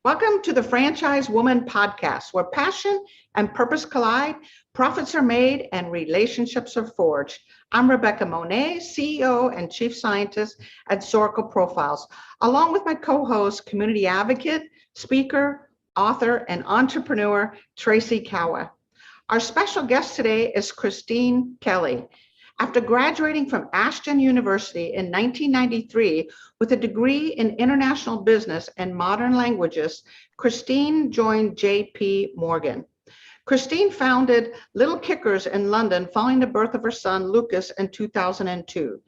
Welcome to the Franchise Woman podcast, where passion and purpose collide, profits are made, and relationships are forged. I'm Rebecca Monet, CEO and Chief Scientist at Zoracle Profiles, along with my co-host, community advocate, speaker, author, and entrepreneur, Tracy Kawa. Our special guest today is Christine Kelly. After graduating from Ashton University in 1993 with a degree in international business and modern languages, Christine joined J.P. Morgan. Christine founded Little Kickers in London following the birth of her son, Lucas, in 2002.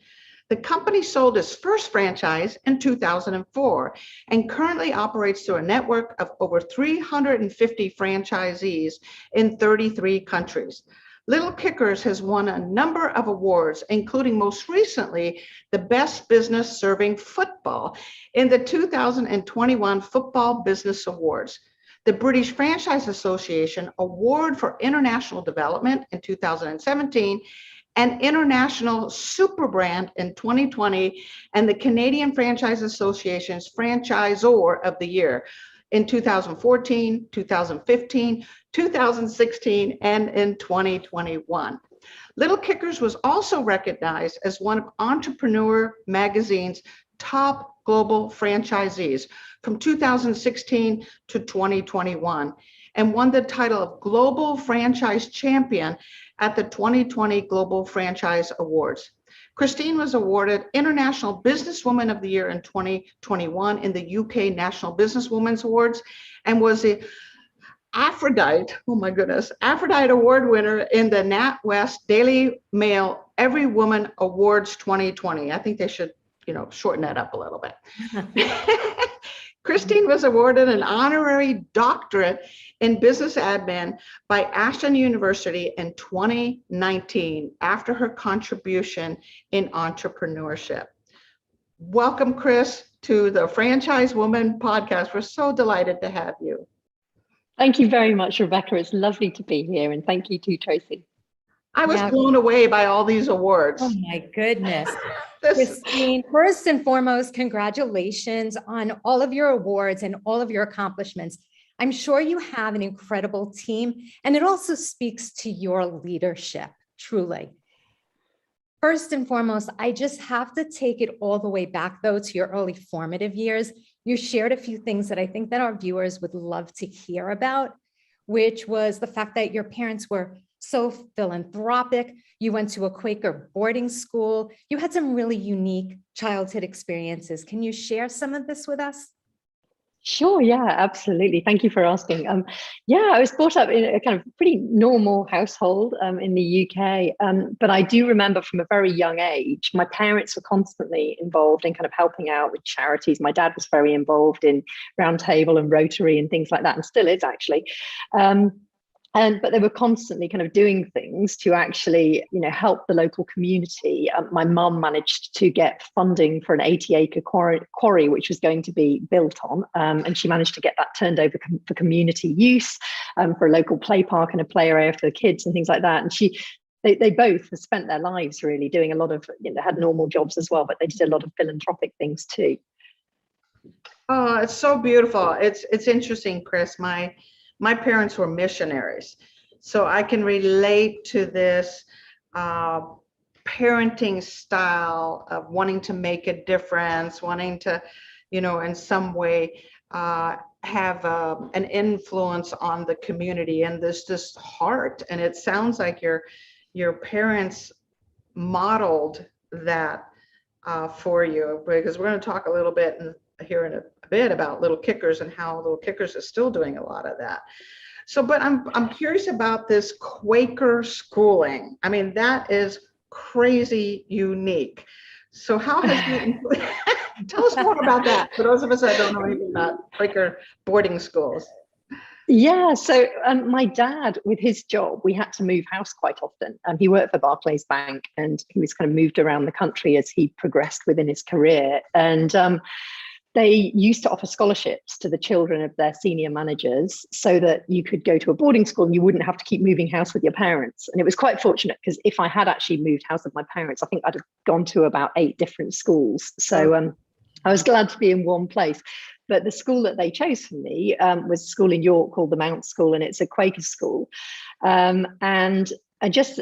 The company sold its first franchise in 2004 and currently operates through a network of over 350 franchisees in 33 countries. Little Kickers has won a number of awards, including most recently the Best Business Serving Football in the 2021 Football Business Awards, the British Franchise Association Award for International Development in 2017, and International Super Brand in 2020, and the Canadian Franchise Association's Franchisor of the Year in 2014, 2015, 2016, and in 2021. Little Kickers was also recognized as one of Entrepreneur Magazine's top global franchisees from 2016 to 2021 and won the title of Global Franchise Champion at the 2020 Global Franchise Awards. Christine was awarded International Businesswoman of the Year in 2021 in the UK National Businesswomen's Awards and was the Aphrodite Award winner in the NatWest Daily Mail Every Woman Awards 2020. I think they should, shorten that up a little bit. Christine was awarded an honorary doctorate in business admin by Ashton University in 2019 after her contribution in entrepreneurship. Welcome, Chris, to the Franchise Woman podcast. We're so delighted to have you. Thank you very much, Rebecca. It's lovely to be here, and thank you to Tracy. I was blown away by all these awards. Oh my goodness. Christine, first and foremost, congratulations on all of your awards and all of your accomplishments. I'm sure you have an incredible team, and it also speaks to your leadership, truly. First and foremost, I just have to take it all the way back, though, to your early formative years. You shared a few things that I think that our viewers would love to hear about, which was the fact that your parents were so philanthropic. You went to a Quaker boarding school. You had some really unique childhood experiences. Can you share some of this with us? Sure, yeah, absolutely. Thank you for asking. I was brought up in a kind of pretty normal household in the UK, but I do remember from a very young age, my parents were constantly involved in kind of helping out with charities. My dad was very involved in Round Table and Rotary and things like that, and still is actually. But they were constantly kind of doing things to actually, help the local community. My mum managed to get funding for an 80-acre quarry, which was going to be built on, and she managed to get that turned over for community use, for a local play park and a play area for the kids and things like that. And they both have spent their lives really doing a lot of, had normal jobs as well, but they did a lot of philanthropic things too. Oh, it's so beautiful. It's interesting, Chris. My parents were missionaries, so I can relate to this parenting style of wanting to make a difference, wanting to, in some way have an influence on the community and this heart. And it sounds like your parents modeled that for you, because we're going to talk a little bit here in a bit about Little Kickers and how Little Kickers is still doing a lot of that. So, but I'm curious about this Quaker schooling. I mean, that is crazy unique. So how has you, tell us more about that for those of us that don't know anything about Quaker boarding schools. Yeah, so my dad, with his job, we had to move house quite often. He worked for Barclays Bank, and he was kind of moved around the country as he progressed within his career. And they used to offer scholarships to the children of their senior managers so that you could go to a boarding school and you wouldn't have to keep moving house with your parents. And it was quite fortunate, because if I had actually moved house with my parents, I think I'd have gone to about 8 different schools. So I was glad to be in one place. But the school that they chose for me was a school in York called the Mount School, and it's a Quaker school. And I just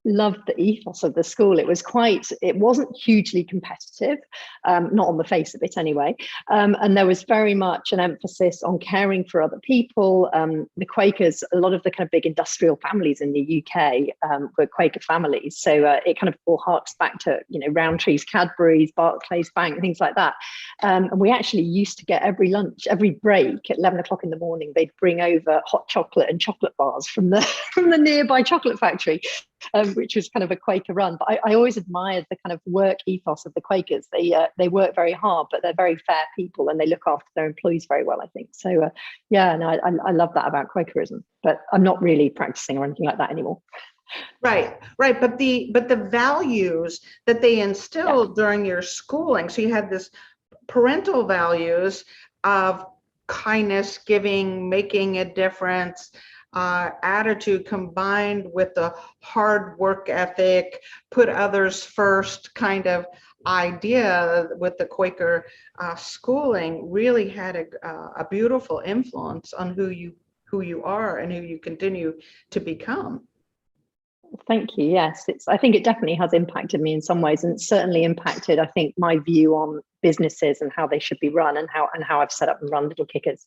loved the ethos of the school. It wasn't hugely competitive, not on the face of it anyway. And there was very much an emphasis on caring for other people. The Quakers, a lot of the kind of big industrial families in the UK were Quaker families. So it kind of all harks back to, Rowntree's Cadbury's, Barclays Bank, things like that. And we actually used to get every break at 11 o'clock in the morning, they'd bring over hot chocolate and chocolate bars from the nearby chocolate factory. Which was kind of a Quaker run. But I always admired the kind of work ethos of the Quakers. They work very hard, but they're very fair people and they look after their employees very well, I think. So I love that about Quakerism, but I'm not really practicing or anything like that anymore. Right. But the values that they instilled during your schooling, so you had this parental values of kindness, giving, making a difference, attitude combined with the hard work ethic, put others first kind of idea with the Quaker schooling really had a beautiful influence on who you are and who you continue to become. Thank you. Yes, I think it definitely has impacted me in some ways, and certainly impacted, I think, my view on businesses and how they should be run and how I've set up and run Little Kickers.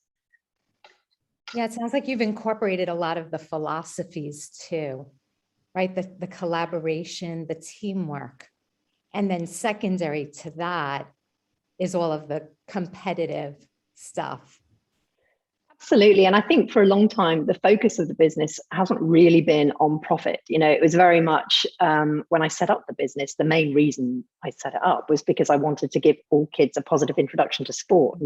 Yeah, it sounds like you've incorporated a lot of the philosophies too, right? The collaboration, the teamwork. And then secondary to that is all of the competitive stuff. Absolutely. And I think for a long time, the focus of the business hasn't really been on profit. It was very much when I set up the business, the main reason I set it up was because I wanted to give all kids a positive introduction to sport.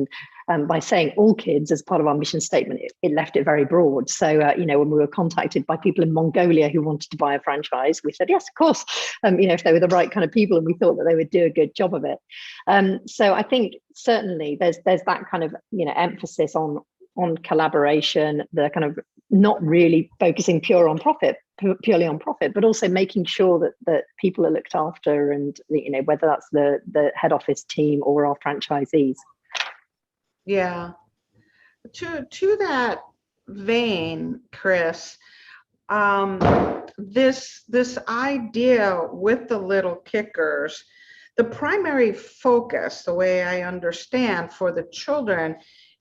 And by saying all kids as part of our mission statement, it left it very broad. So, when we were contacted by people in Mongolia who wanted to buy a franchise, we said, yes, of course, if they were the right kind of people and we thought that they would do a good job of it. So I think certainly there's that kind of, emphasis on collaboration, the kind of not really focusing purely on profit, but also making sure that people are looked after, and whether that's the head office team or our franchisees. Yeah. To that vein, Chris, this idea with the Little Kickers, the primary focus, the way I understand, for the children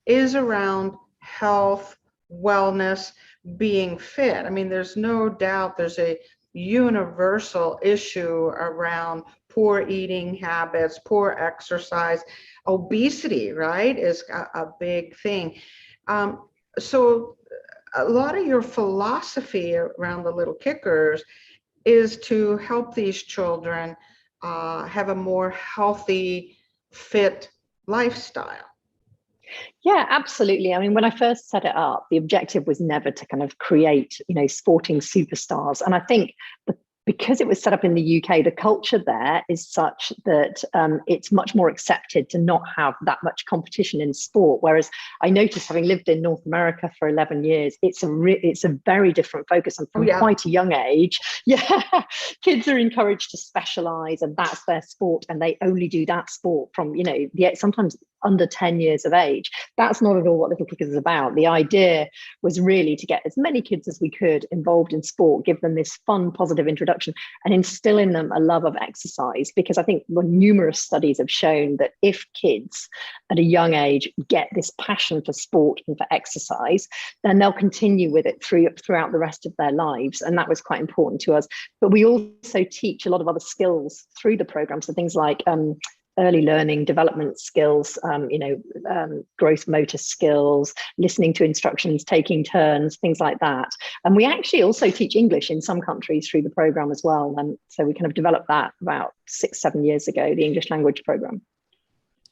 is around health, wellness, being fit. I mean, there's no doubt there's a universal issue around poor eating habits, poor exercise, obesity, right, is a big thing. So a lot of your philosophy around the Little Kickers is to help these children have a more healthy, fit lifestyle. Yeah, absolutely. I mean, when I first set it up, the objective was never to kind of create, sporting superstars. And I think because it was set up in the UK, the culture there is such that it's much more accepted to not have that much competition in sport. Whereas I noticed, having lived in North America for 11 years, it's a very different focus. And from quite a young age, kids are encouraged to specialize, and that's their sport, and they only do that sport from, sometimes under 10 years of age. That's not at all what Little Kickers is about. The idea was really to get as many kids as we could involved in sport, give them this fun, positive introduction, and instill in them a love of exercise. Because I think numerous studies have shown that if kids at a young age get this passion for sport and for exercise, then they'll continue with it throughout the rest of their lives. And that was quite important to us. But we also teach a lot of other skills through the program. So things like early learning, development skills, gross motor skills, listening to instructions, taking turns, things like that. And we actually also teach English in some countries through the program as well. And so we kind of developed that about 6-7 years ago, the English language program.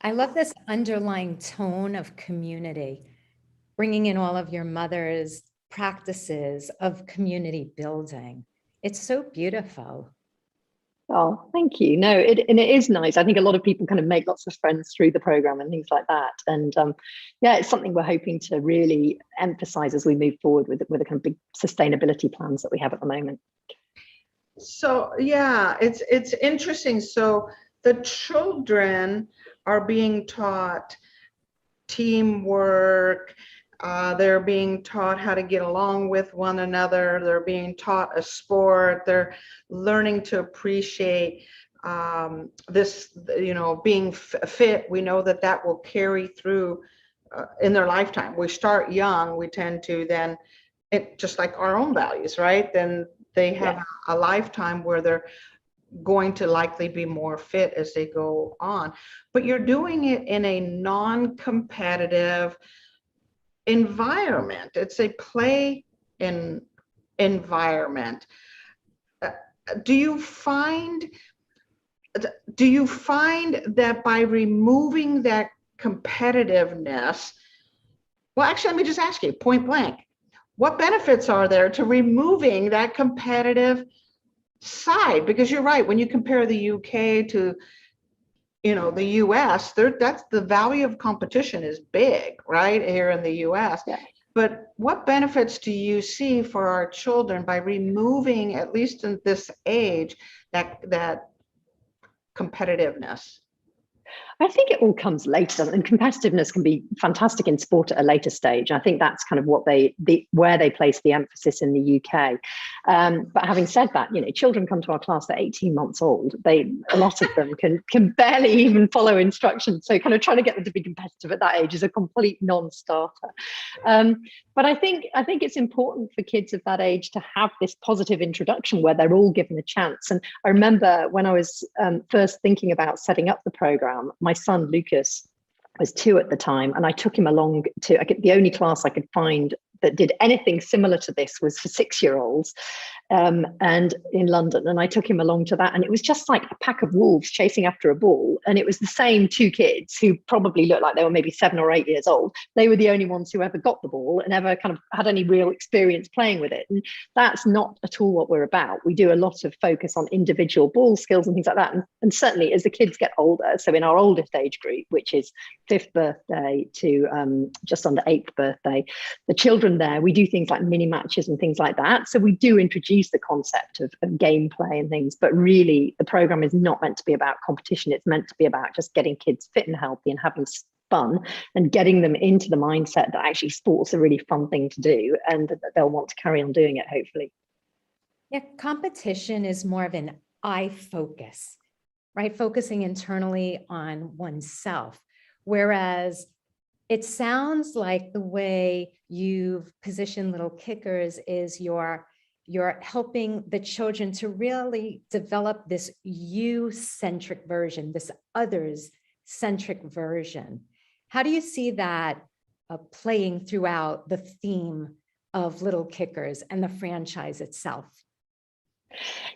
I love this underlying tone of community, bringing in all of your mother's practices of community building. It's so beautiful. Oh, thank you. No, it is nice. I think a lot of people kind of make lots of friends through the program and things like that. And it's something we're hoping to really emphasize as we move forward with the kind of big sustainability plans that we have at the moment. So it's interesting. So the children are being taught teamwork. They're being taught how to get along with one another. They're being taught a sport. They're learning to appreciate this, being fit. We know that that will carry through in their lifetime. We start young, we tend to then, just like our own values, right? Then they have a lifetime where they're going to likely be more fit as they go on. But you're doing it in a non-competitive environment. It's a play environment. Do you find that by removing that competitiveness, well, actually, let me just ask you point blank, what benefits are there to removing that competitive side? Because you're right, when you compare the UK to the US, that's the value of competition is big, right, here in the US. Yeah. But what benefits do you see for our children by removing, at least in this age, that competitiveness? I think it all comes later, and competitiveness can be fantastic in sport at a later stage. I think that's kind of what where they place the emphasis in the UK. But having said that, children come to our class, they're 18 months old. A lot of them can barely even follow instructions. So kind of trying to get them to be competitive at that age is a complete non-starter. But I think it's important for kids of that age to have this positive introduction where they're all given a chance. And I remember when I was first thinking about setting up the program, my son Lucas was 2 at the time, and I took him along to the only class I could find that did anything similar to this was for 6-year-olds, and in London. And I took him along to that, and it was just like a pack of wolves chasing after a ball. And it was the same 2 kids who probably looked like they were maybe 7 or 8 years old. They were the only ones who ever got the ball and ever kind of had any real experience playing with it. And that's not at all what we're about. We do a lot of focus on individual ball skills and things like that. And certainly as the kids get older, so in our oldest age group, which is 5th birthday to just under 8th birthday, the children there, we do things like mini matches and things like that. So we do introduce the concept of gameplay and things, but really the program is not meant to be about competition. It's meant to be about just getting kids fit and healthy and having fun and getting them into the mindset that actually sport's a really fun thing to do and that they'll want to carry on doing it, hopefully. Yeah, competition is more of an I focus, right? Focusing internally on oneself. Whereas it sounds like the way you've positioned Little Kickers is you're helping the children to really develop this you-centric version, this others-centric version. How do you see that playing throughout the theme of Little Kickers and the franchise itself?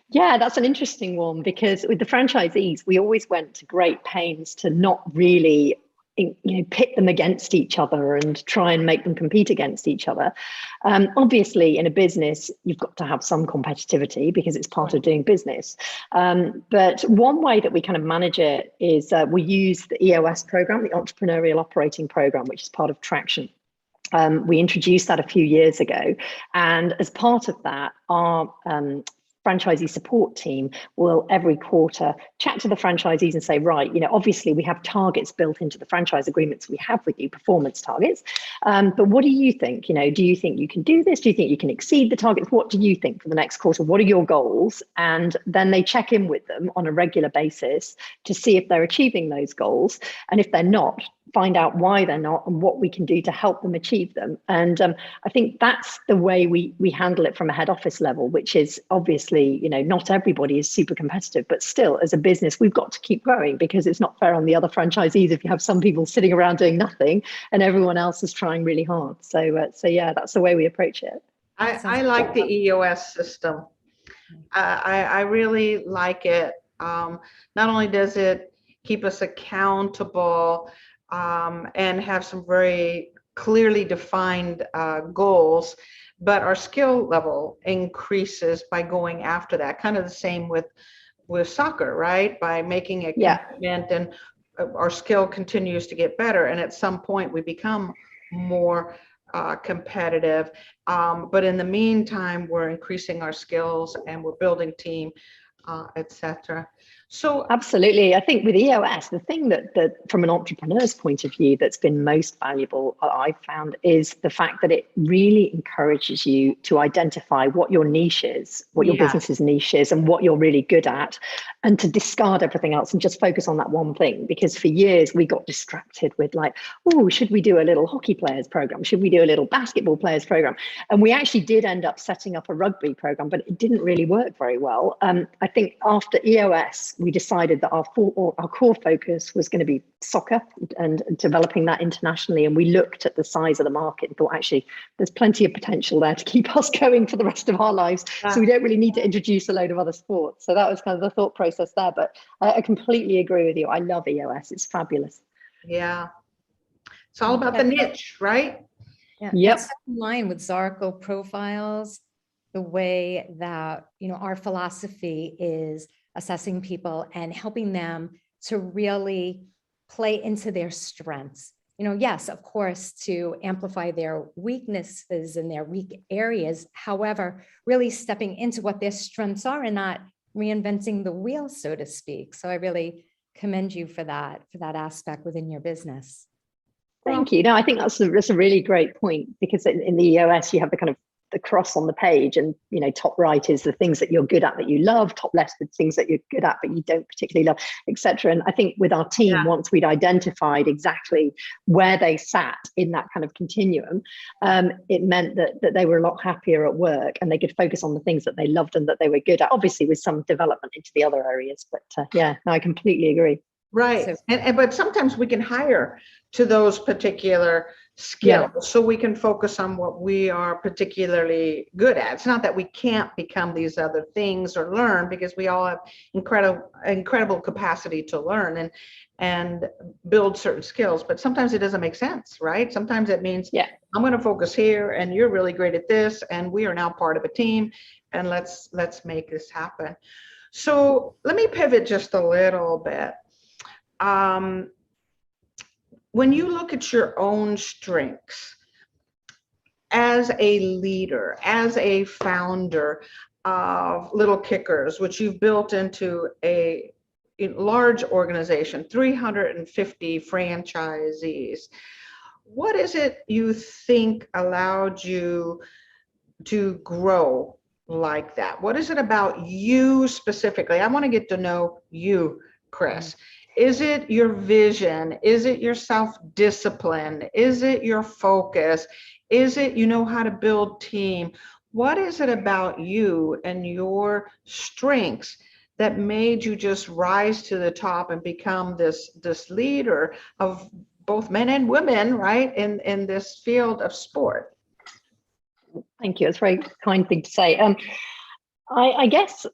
Yeah, that's an interesting one, because with the franchisees, we always went to great pains to not really pit them against each other and try and make them compete against each other. Obviously, in a business, you've got to have some competitivity because it's part of doing business. But one way that we kind of manage it is we use the EOS program, the Entrepreneurial Operating Program, which is part of Traction. We introduced that a few years ago. And as part of that, our franchisee support team will every quarter chat to the franchisees and say, right, obviously we have targets built into the franchise agreements we have with you, performance targets. But what do you think? Do you think you can do this? Do you think you can exceed the targets? What do you think for the next quarter? What are your goals? And then they check in with them on a regular basis to see if they're achieving those goals. And if they're not, find out why they're not and what we can do to help them achieve them. And I think that's the way we handle it from a head office level, which is obviously, not everybody is super competitive, but still as a business, we've got to keep growing because it's not fair on the other franchisees if you have some people sitting around doing nothing and everyone else is trying really hard. So yeah, that's the way we approach it. I like the EOS system. I really like it. Not only does it keep us accountable, and have some very clearly defined goals, but our skill level increases by going after that. Kind of the same with soccer, right? By making a commitment, and our skill continues to get better. And at some point we become more competitive. But in the meantime, we're increasing our skills and we're building team. etc. So Absolutely. I think with EOS, the thing that from an entrepreneur's point of view that's been most valuable, I've found, is the fact that it really encourages you to identify what your niche is, what your business's niche is, and what you're really good at, and to discard everything else and just focus on that one thing. Because for years we got distracted with like, oh, should we do a little hockey players program? Should we do a little basketball players program? And we actually did end up setting up a rugby program, but it didn't really work very well. I think after EOS, we decided that our core focus was going to be soccer and developing that internationally. And we looked at the size of the market and thought, actually, there's plenty of potential there to keep us going for the rest of our lives. So we don't really need to introduce a load of other sports. So that was kind of the thought process there. But I completely agree with you. I love EOS. It's fabulous. Yeah. It's all about the niche, right? Yeah. Yep. That's in line with Zarco profiles, the way that, our philosophy is assessing people and helping them to really play into their strengths. Yes, of course, to amplify their weaknesses and their weak areas. However, really stepping into what their strengths are and not reinventing the wheel, so to speak. So I really commend you for that aspect within your business. Thank you. No, I think that's a really great point, because in the EOS, you have the kind of the cross on the page, and top right is the things that you're good at that you love, top left the things that you're good at but you don't particularly love, etc. And I think with our team, once we'd identified exactly where they sat in that kind of continuum, it meant that they were a lot happier at work and they could focus on the things that they loved and that they were good at, obviously with some development into the other areas. But no, I completely agree. Right. But sometimes we can hire to those particular skills, so we can focus on what we are particularly good at. It's not that we can't become these other things or learn, because we all have incredible capacity to learn and build certain skills. But sometimes it doesn't make sense, right? Sometimes it means, I'm going to focus here, and you're really great at this, and we are now part of a team, and let's make this happen. So let me pivot just a little bit. When you look at your own strengths as a leader, as a founder of Little Kickers, which you've built into a large organization, 350 franchisees, what is it you think allowed you to grow like that? What is it about you specifically? I want to get to know you, Chris. Is it your vision? Is it your self-discipline? Is it your focus? Is it how to build team? What is it about you and your strengths that made you just rise to the top and become this leader of both men and women, right, in this field of sport? Thank you. It's a very kind thing to say. I guess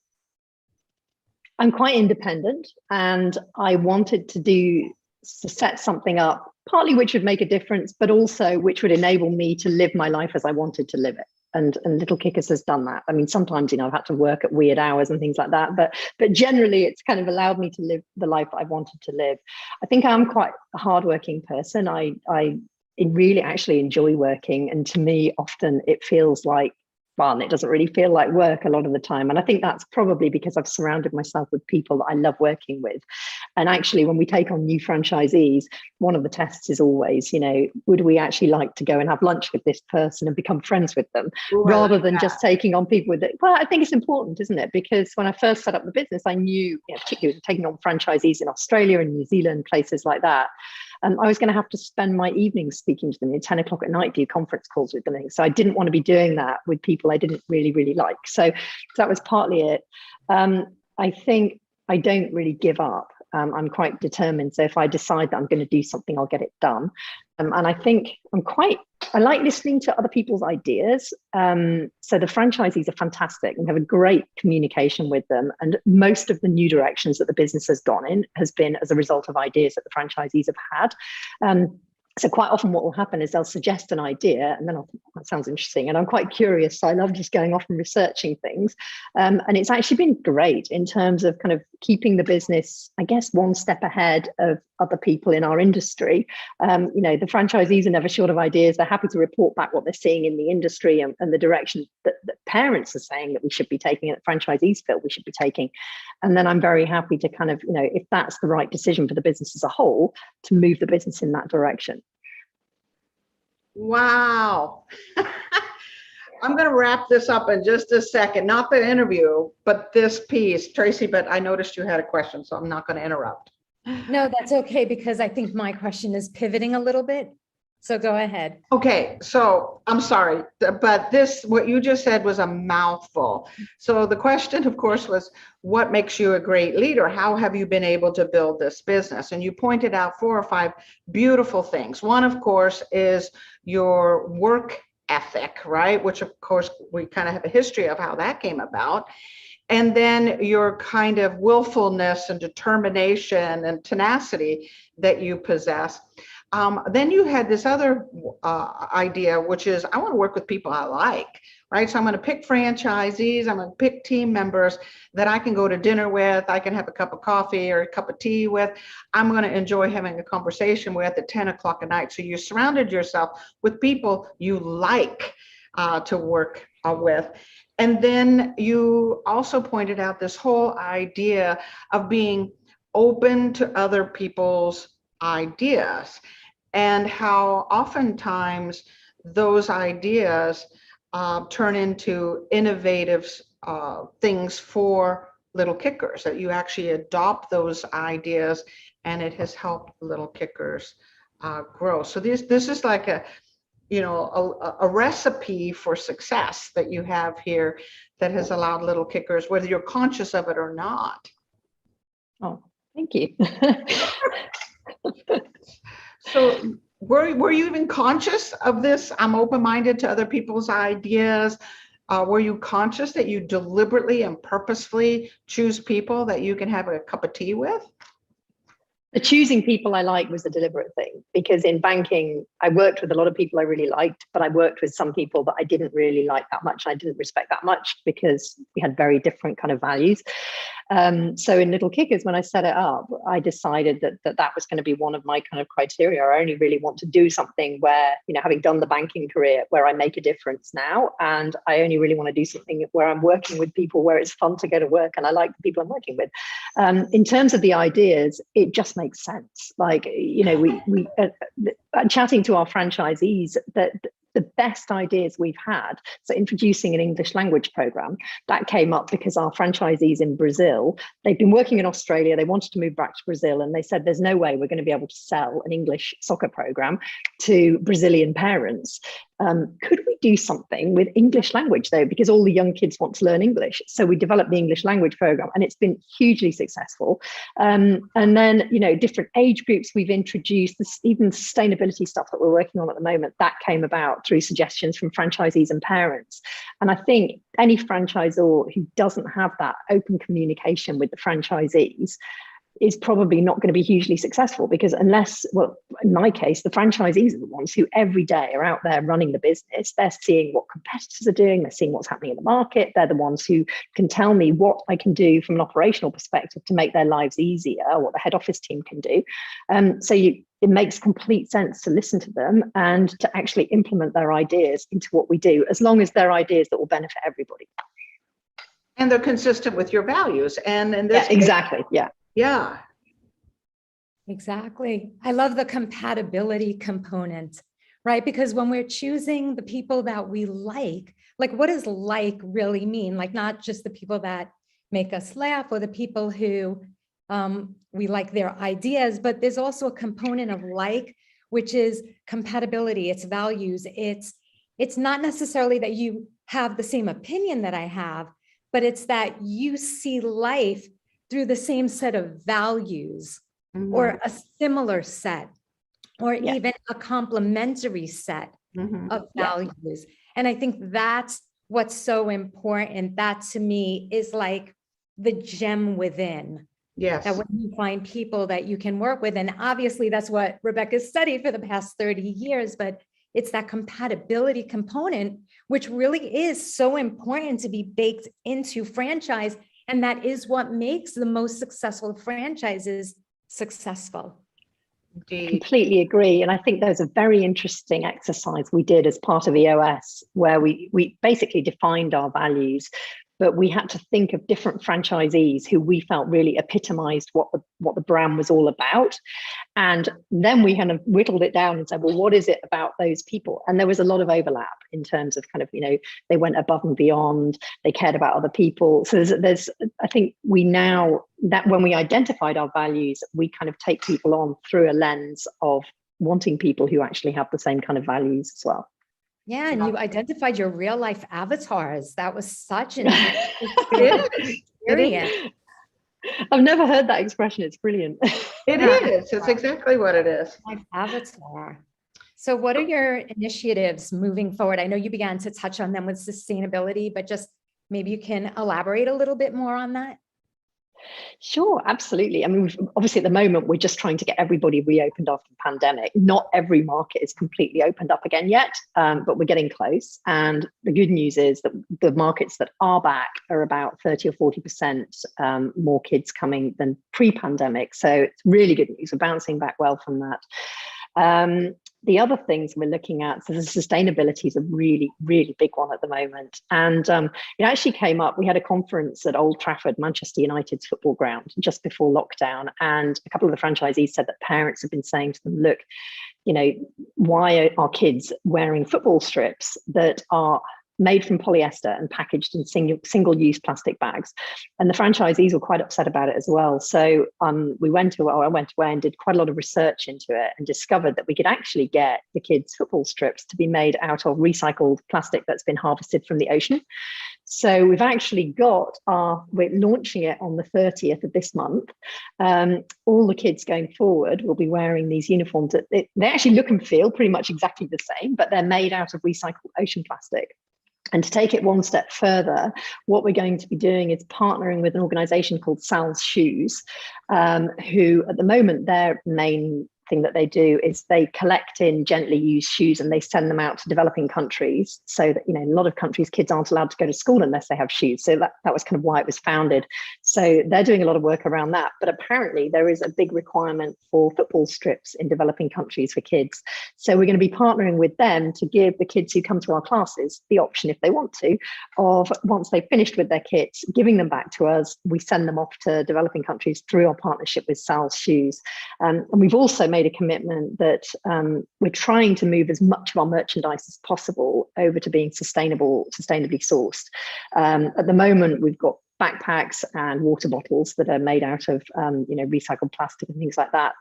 I'm quite independent, and I wanted to set something up, partly which would make a difference, but also which would enable me to live my life as I wanted to live it. And Little Kickers has done that. I mean, sometimes, I've had to work at weird hours and things like that, but generally it's kind of allowed me to live the life I wanted to live. I think I'm quite a hardworking person. I really actually enjoy working. And to me, often it feels like fun. It doesn't really feel like work a lot of the time. And I think that's probably because I've surrounded myself with people that I love working with. And actually, when we take on new franchisees, one of the tests is always, would we actually like to go and have lunch with this person and become friends with them, rather than just taking on people with it? Well, I think it's important, isn't it? Because when I first set up the business, I knew, particularly taking on franchisees in Australia and New Zealand, places like that, I was going to have to spend my evenings speaking to them at 10 o'clock at night, do conference calls with them. So I didn't want to be doing that with people I didn't really, really like. So that was partly it. I think I don't really give up. I'm quite determined. So if I decide that I'm going to do something, I'll get it done. And I think I like listening to other people's ideas. So the franchisees are fantastic and have a great communication with them. And most of the new directions that the business has gone in has been as a result of ideas that the franchisees have had. So quite often what will happen is they'll suggest an idea, and then I'll think, that sounds interesting. And I'm quite curious. So I love just going off and researching things. And it's actually been great in terms of kind of keeping the business, I guess, one step ahead of other people in our industry. The franchisees are never short of ideas. They're happy to report back what they're seeing in the industry and the direction that parents are saying that we should be taking, and that franchisees feel we should be taking. And then I'm very happy to kind of, if that's the right decision for the business as a whole, to move the business in that direction. Wow. I'm going to wrap this up in just a second, not the interview, but this piece, Tracy, but I noticed you had a question, so I'm not going to interrupt. No, that's okay, because I think my question is pivoting a little bit. So go ahead. Okay, so I'm sorry, but what you just said was a mouthful. So the question, of course, was what makes you a great leader? How have you been able to build this business? And you pointed out 4 or 5 beautiful things. One, of course, is your work ethic, right? Which, of course, we kind of have a history of how that came about. And then your kind of willfulness and determination and tenacity that you possess. Then you had this other idea, which is I want to work with people I like, right? So I'm going to pick franchisees, I'm going to pick team members that I can go to dinner with, I can have a cup of coffee or a cup of tea with, I'm going to enjoy having a conversation with at 10 o'clock at night. So you surrounded yourself with people you like to work with. And then you also pointed out this whole idea of being open to other people's ideas, and how oftentimes those ideas turn into innovative things for Little Kickers, that you actually adopt those ideas and it has helped Little Kickers grow. So this is like a recipe for success that you have here that has allowed Little Kickers, whether you're conscious of it or not. Oh, thank you. So were you even conscious of this? I'm open-minded to other people's ideas. Were you conscious that you deliberately and purposefully choose people that you can have a cup of tea with? The choosing people I like was a deliberate thing, because in banking, I worked with a lot of people I really liked, but I worked with some people that I didn't really like that much. I didn't respect that much because we had very different kind of values. So in Little Kickers, when I set it up, I decided that was going to be one of my kind of criteria. I only really want to do something where, having done the banking career, where I make a difference now. And I only really want to do something where I'm working with people where it's fun to go to work and I like the people I'm working with. In terms of the ideas, it just makes sense. Like, we chatting to our franchisees, that the best ideas we've had, so introducing an English language program, that came up because our franchisees in Brazil, they've been working in Australia, they wanted to move back to Brazil, and they said, there's no way we're going to be able to sell an English soccer program to Brazilian parents. Could we do something with English language though? Because all the young kids want to learn English. So we developed the English language program and it's been hugely successful. And then, different age groups we've introduced, even sustainability stuff that we're working on at the moment, that came about through suggestions from franchisees and parents. And I think any franchisor who doesn't have that open communication with the franchisees is probably not going to be hugely successful, because unless, well, in my case, the franchisees are the ones who every day are out there running the business. They're seeing what competitors are doing. They're seeing what's happening in the market. They're the ones who can tell me what I can do from an operational perspective to make their lives easier, what the head office team can do. It makes complete sense to listen to them and to actually implement their ideas into what we do, as long as they're ideas that will benefit everybody. And they're consistent with your values. And in this case, exactly. Yeah. Exactly. I love the compatibility component, right? Because when we're choosing the people that we like, what does like really mean? Like, not just the people that make us laugh or the people who we like their ideas, but there's also a component of like, which is compatibility, it's values. It's not necessarily that you have the same opinion that I have, but it's that you see life through the same set of values, or a similar set, or even a complementary set of values. And I think that's what's so important. That to me is like the gem within. Yes. That when you find people that you can work with, and obviously that's what Rebecca's studied for the past 30 years, but it's that compatibility component, which really is so important to be baked into franchise And that is what makes the most successful franchises successful. Indeed. Completely agree. And I think there's a very interesting exercise we did as part of EOS where we basically defined our values, but we had to think of different franchisees who we felt really epitomized what the brand was all about. And then we kind of whittled it down and said, well, what is it about those people? And there was a lot of overlap in terms of kind of, they went above and beyond, they cared about other people. So there's I think we now, that when we identified our values, we kind of take people on through a lens of wanting people who actually have the same kind of values as well. Yeah, and you identified your real life avatars. That was such an experience. I've never heard that expression. It's brilliant. It is. It's exactly what it is. My avatar. So what are your initiatives moving forward? I know you began to touch on them with sustainability, but just maybe you can elaborate a little bit more on that. Sure, absolutely. I mean, obviously at the moment, we're just trying to get everybody reopened after the pandemic. Not every market is completely opened up again yet, but we're getting close. And the good news is that the markets that are back are about 30 or 40% more kids coming than pre-pandemic. So it's really good news. We're bouncing back well from that. The other things we're looking at, so the sustainability is a really, really big one at the moment. And it actually came up, we had a conference at Old Trafford, Manchester United's football ground, just before lockdown. And a couple of the franchisees said that parents have been saying to them, look, why are kids wearing football strips that are made from polyester and packaged in single-use plastic bags? And the franchisees were quite upset about it as well. So I went away and did quite a lot of research into it and discovered that we could actually get the kids' football strips to be made out of recycled plastic that's been harvested from the ocean. So we've actually we're launching it on the 30th of this month. All the kids going forward will be wearing these uniforms. They actually look and feel pretty much exactly the same, but they're made out of recycled ocean plastic. And to take it one step further, what we're going to be doing is partnering with an organization called Sal's Shoes, who at the moment, their main thing that they do is they collect in gently used shoes and they send them out to developing countries, so that in a lot of countries kids aren't allowed to go to school unless they have shoes. So that was kind of why it was founded. So they're doing a lot of work around that, but apparently there is a big requirement for football strips in developing countries for kids. So we're going to be partnering with them to give the kids who come to our classes the option, if they want to, of once they've finished with their kits, giving them back to us. We send them off to developing countries through our partnership with Sal's Shoes. And we've also made a commitment that we're trying to move as much of our merchandise as possible over to being sustainably sourced. At the moment, we've got backpacks and water bottles that are made out of recycled plastic and things like that.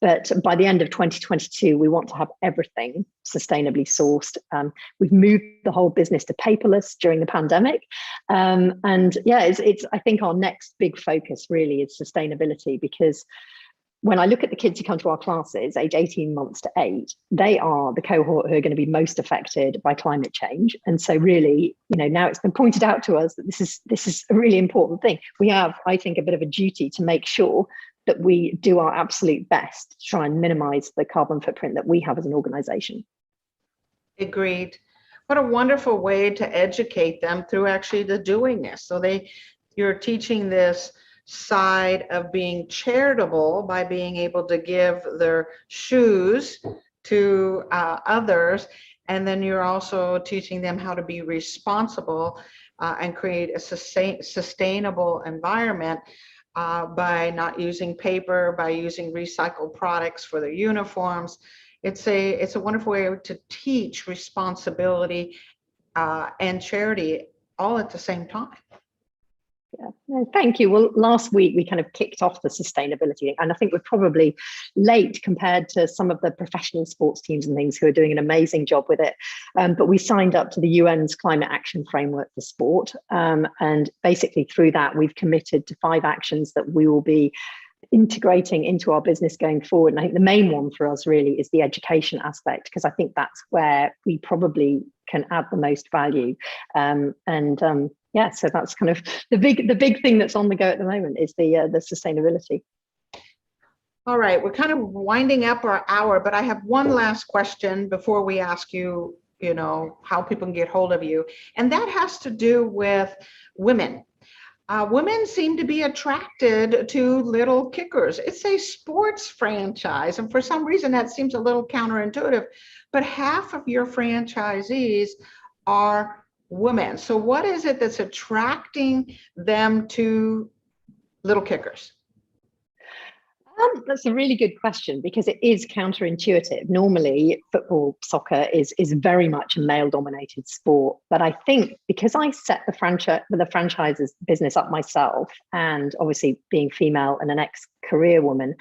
But by the end of 2022, we want to have everything sustainably sourced. We've moved the whole business to paperless during the pandemic. And yeah, it's I think our next big focus really is sustainability, because when I look at the kids who come to our classes, age 18 months to 8, they are the cohort who are going to be most affected by climate change. And so really, now it's been pointed out to us that this is a really important thing. We have, I think, a bit of a duty to make sure that we do our absolute best to try and minimize the carbon footprint that we have as an organization. Agreed. What a wonderful way to educate them through actually the doingness. So you're teaching this side of being charitable by being able to give their shoes to others, and then you're also teaching them how to be responsible and create a sustainable environment by not using paper, by using recycled products for their uniforms. It's a wonderful way to teach responsibility and charity all at the same time. Yeah, no, thank you. Well, last week we kind of kicked off the sustainability, and I think we're probably late compared to some of the professional sports teams and things who are doing an amazing job with it. But we signed up to the UN's Climate Action Framework for Sport. And basically through that, we've committed to 5 actions that we will be integrating into our business going forward. And I think the main one for us really is the education aspect, because I think that's where we probably can add the most value. Yeah, so that's kind of the big thing that's on the go at the moment is the sustainability. All right, we're kind of winding up our hour, but I have one last question before we ask you, how people can get hold of you, and that has to do with women. women seem to be attracted to Little Kickers. It's a sports franchise, and for some reason that seems a little counterintuitive, but half of your franchisees are women. So what is it that's attracting them to Little Kickers? That's a really good question, because it is counterintuitive. Normally, football, soccer is very much a male-dominated sport. But I think because I set the franchises business up myself, and obviously being female and an ex-career woman,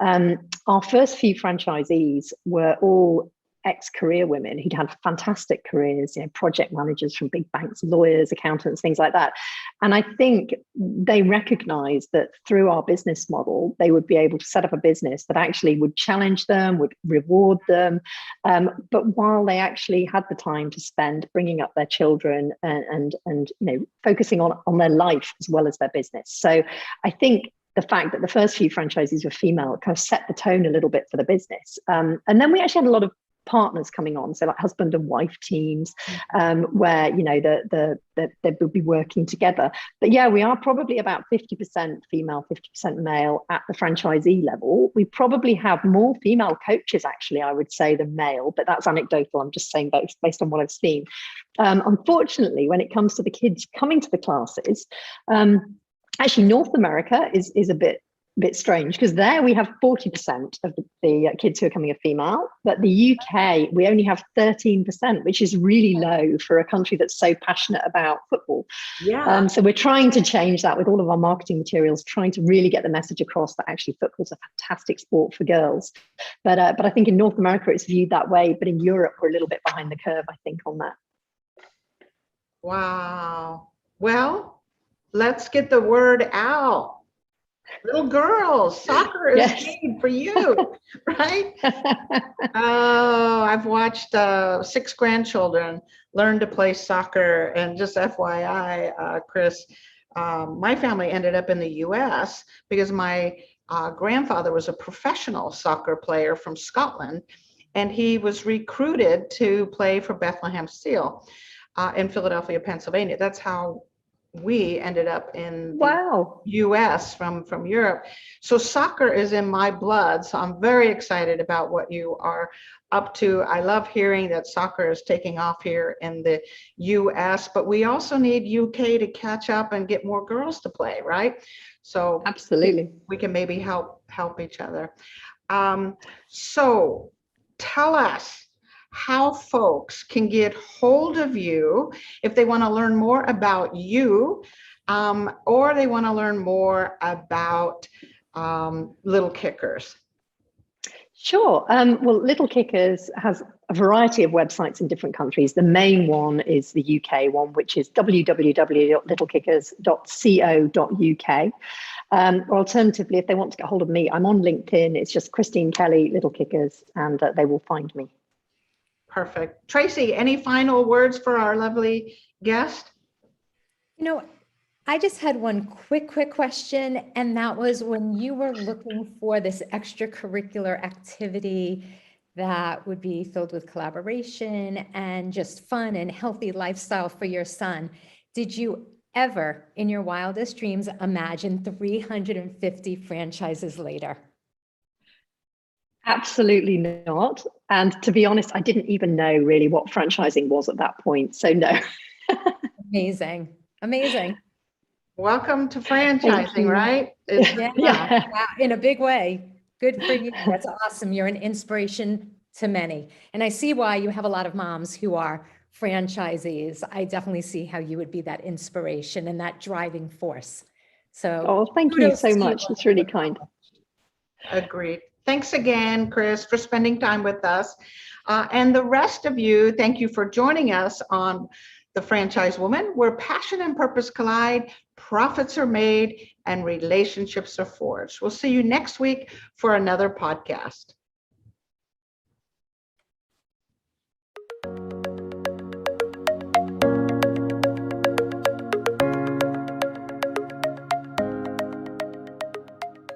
our first few franchisees were all ex-career women who'd had fantastic careers, project managers from big banks, lawyers, accountants, things like that. And I think they recognized that through our business model, they would be able to set up a business that actually would challenge them, would reward them, but while they actually had the time to spend bringing up their children and focusing on their life as well as their business. So I think the fact that the first few franchisees were female kind of set the tone a little bit for the business. And then we actually had a lot of partners coming on, so like husband and wife teams, where they would be working together. But yeah, we are probably about 50% female, 50% male at the franchisee level. We probably have more female coaches, actually, I would say, than male, but that's anecdotal. I'm just saying based on what I've seen. Unfortunately, when it comes to the kids coming to the classes, actually North America is a bit strange, because there we have 40% of the kids who are coming are female, but the UK, we only have 13%, which is really low for a country that's so passionate about football. Yeah. So we're trying to change that with all of our marketing materials, trying to really get the message across that actually football's a fantastic sport for girls. But I think in North America it's viewed that way, but in Europe we're a little bit behind the curve, I think, on that. Wow. Well, let's get the word out. Little girls, soccer is made for you, right? Oh, I've watched 6 grandchildren learn to play soccer. And just FYI, Chris, my family ended up in the US because my grandfather was a professional soccer player from Scotland, and he was recruited to play for Bethlehem Steel in Philadelphia, Pennsylvania. That's how we ended up in the US from Europe. So soccer is in my blood. So I'm very excited about what you are up to. I love hearing that soccer is taking off here in the US, but we also need UK to catch up and get more girls to play, right? So absolutely, we can maybe help each other. So tell us how folks can get hold of you if they want to learn more about you, or they want to learn more about Little Kickers. Sure. Well, Little Kickers has a variety of websites in different countries. The main one is the UK one, which is www.littlekickers.co.uk. Or alternatively, if they want to get hold of me, I'm on LinkedIn. It's just Christine Kelly, Little Kickers, and they will find me. Perfect. Tracy, any final words for our lovely guest? I just had one quick question, and that was when you were looking for this extracurricular activity that would be filled with collaboration and just fun and healthy lifestyle for your son, did you ever in your wildest dreams imagine 350 franchises later? Absolutely not. And to be honest, I didn't even know really what franchising was at that point. So no. Amazing. Welcome to franchising, right? Yeah, in a big way. Good for you. That's awesome. You're an inspiration to many. And I see why you have a lot of moms who are franchisees. I definitely see how you would be that inspiration and that driving force. So thank you so much. It's really kind. Agreed. Thanks again, Chris, for spending time with us. And the rest of you, thank you for joining us on The Franchise Woman, where passion and purpose collide, profits are made, and relationships are forged. We'll see you next week for another podcast.